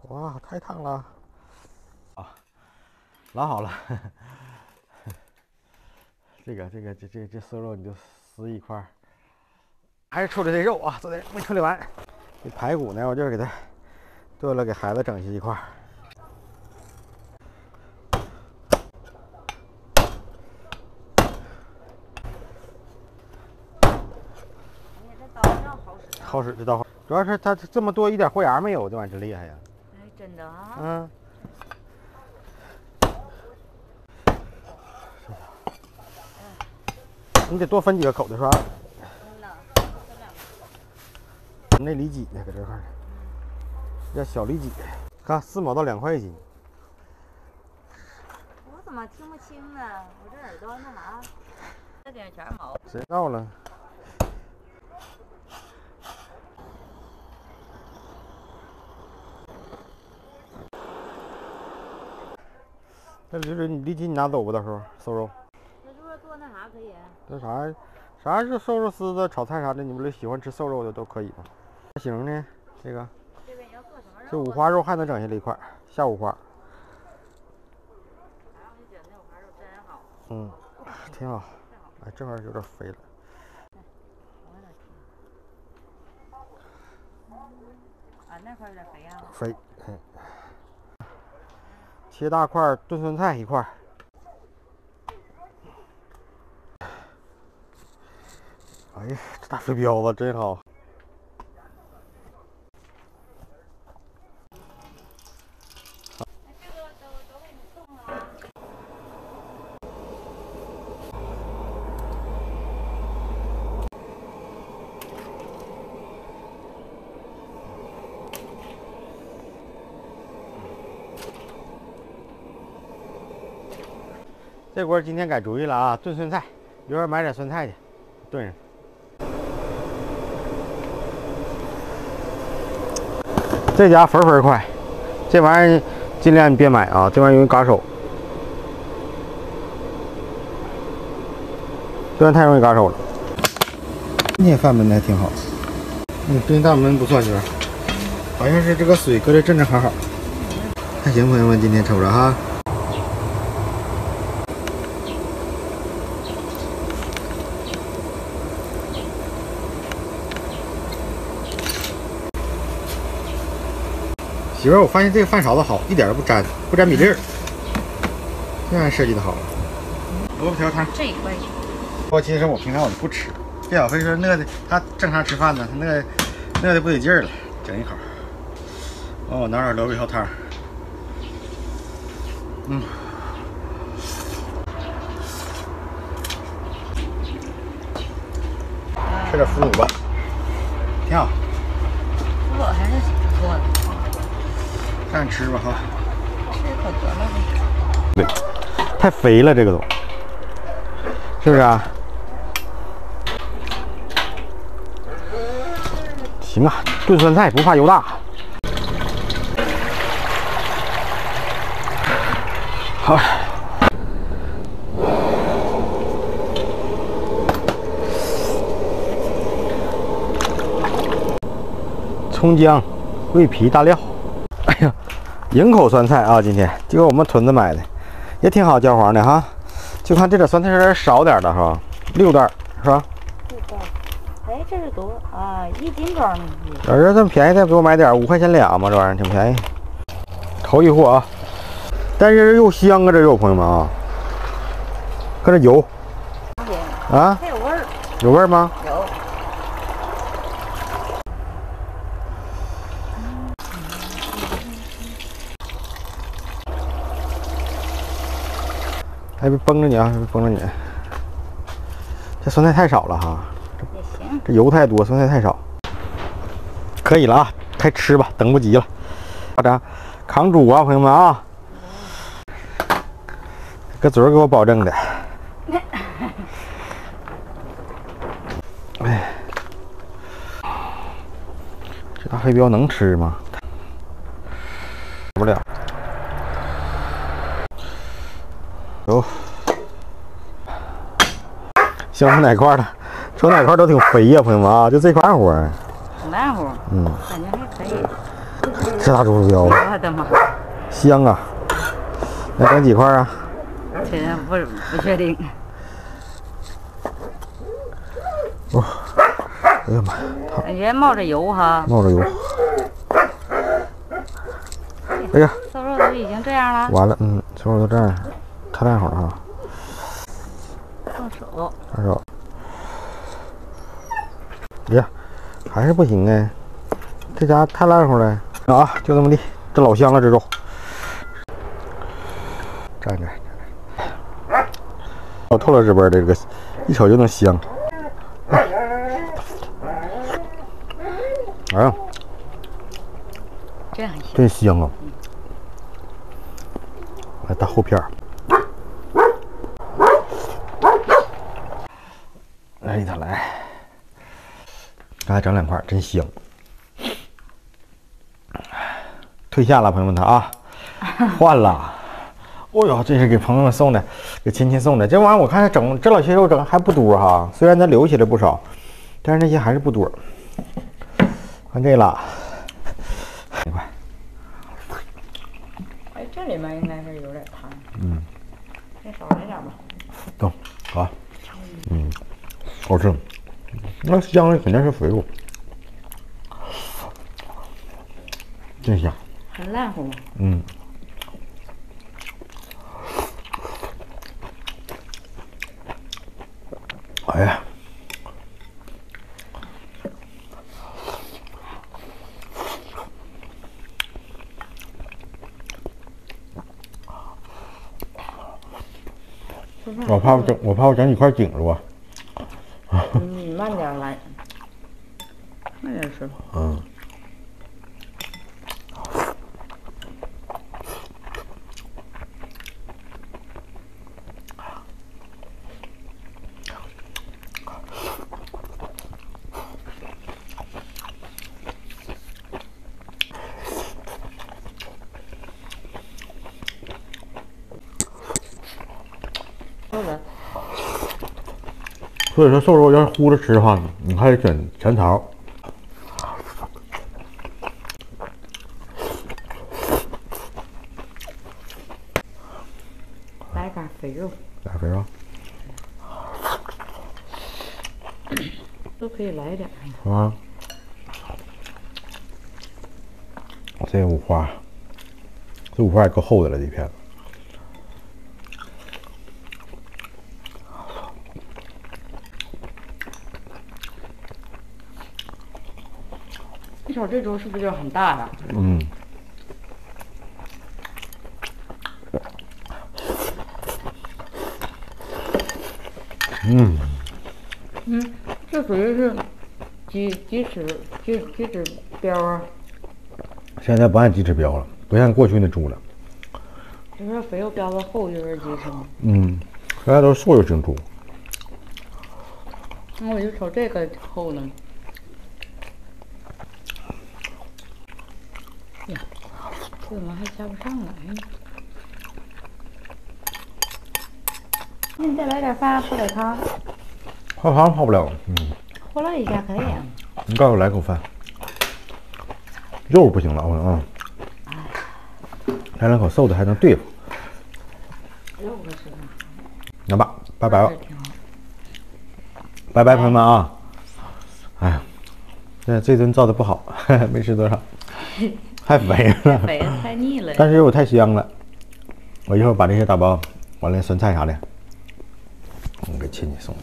哇，太烫了！啊，老好了。这瘦肉你就撕一块，还是处理这肉啊，昨天没处理完。这排骨呢，我就是给它炖了，给孩子整一块。好使这刀，主要是它这么多一点豁牙没有，这玩意儿真厉害呀！哎，真的啊。嗯。你得多分几个口子是吧？那里脊呢，搁这块儿，叫小里脊，看4毛到2块一斤。我怎么听不清呢？我这耳朵那啥，这点全是毛。谁到了？这里脊你拿走吧，到时候瘦肉。那如果做那啥可以？这啥是瘦肉丝子、炒菜啥的，你们喜欢吃瘦肉的都可以嘛。行呢，这个。这边要做什么肉？这五花肉还能整下来一块，下五花。哎，我就觉得那五花肉真好。嗯，挺好。哎，这块有点肥了。我的天。啊，那块有点肥啊。肥，切大块炖酸菜一块。哎呀，这大肥膘子真好。这锅今天改主意了啊，炖酸菜，一会儿买点酸菜去，炖上。这家粉快，这玩意儿尽量你别买啊，这玩意儿容易嘎手。这玩意儿太容易嘎手了。今天饭焖的还挺好。这大焖不错，媳妇儿，好像是这个水搁这正正好好。还行，朋友们，今天瞅着哈。媳妇儿，我发现这个饭勺子好，一点都不粘，不粘米粒儿。这玩意设计的好。萝卜条汤这一块。其实我平常我就不吃，这小飞说那的，他正常吃饭呢，他那的不得劲儿了，整一口。我拿点萝卜条汤。吃点腐乳吧，挺好。腐乳还是不错的。看吃吧哈。吃可得了呗。对，太肥了这个都，是不是啊？行啊，炖酸菜不怕油大。好。葱姜、桂皮、大料。哎呀，营口酸菜啊，今天就给我们屯子买的，也挺好，焦黄的哈。就看这点酸菜有点少点的是吧？6袋是吧？6袋。哎，这是多啊，1斤装的。有人这么便宜，再给我买点，5块钱俩嘛，这玩意儿挺便宜。头一货啊，但是又香啊，这肉朋友们啊，看这油啊，还有味儿。有味儿吗？有。还别崩着你啊，别崩着你。这酸菜太少了哈，也行。这油太多，酸菜太少。可以了啊，开吃吧，等不及了。大家扛煮啊，朋友们啊，搁嘴给我保证的。哎，这大飞镖能吃吗？不了。有，香从哪块的？从哪块都挺肥呀，朋友们啊，就这块活儿。挺烂乎。感觉还可以。是大猪肉标，我的妈！香啊！那整几块啊？现在不确定。哦，哎呀妈！感觉冒着油哈。冒着油。哎呀，瘦肉都已经这样了。完了，瘦肉都这样，太烂好了哈。放手。放手。哎呀，还是不行哎，这家太烂乎了啊！就这么地，这老香了，这肉。站着。老透了这边这个，一瞅就能香。哎呀，这样行。真香啊！来大厚片儿，来一它来，刚才整2块，真香。退下了，朋友们，它啊，换了。哦呦，这是给朋友们送的，给亲戚送的。这玩意儿我看整这老些肉整还不多哈，虽然咱留起来不少，但是那些还是不多。看这了，1块。哎，这里面应该是有点汤。再少来点吧。走，好，好吃。那香的肯定是肥肉，真香。很烂乎吗？哎呀，我怕我整几块顶着啊。你慢点来，慢点吃。所以说瘦肉要是烀着吃的话，你还得选全桃。来点肥肉。来肥肉。都可以来点。啊。这五花，这五花也够厚的了，这片子。你瞅这粥是不是就很大呀？这属于是几指标啊？现在不按鸡翅标了，不像过去那猪了。你说肥肉标的厚就是鸡翅吗？现在都是瘦肉型猪。那我就瞅这个厚呢。呀，这怎么还加不上来呢？那你再来点饭，泡点汤。泡汤泡不了，和了一下可以啊。你告诉我来口饭。肉不行了，我说来2口瘦的还能对付。肉可是。行吧，拜拜吧。拜拜，朋友们啊！哎呀，这顿造的不好，没吃多少，太肥了，肥了太腻了。但是肉太香了，我一会儿把这些打包，完了酸菜啥的，我给亲戚送。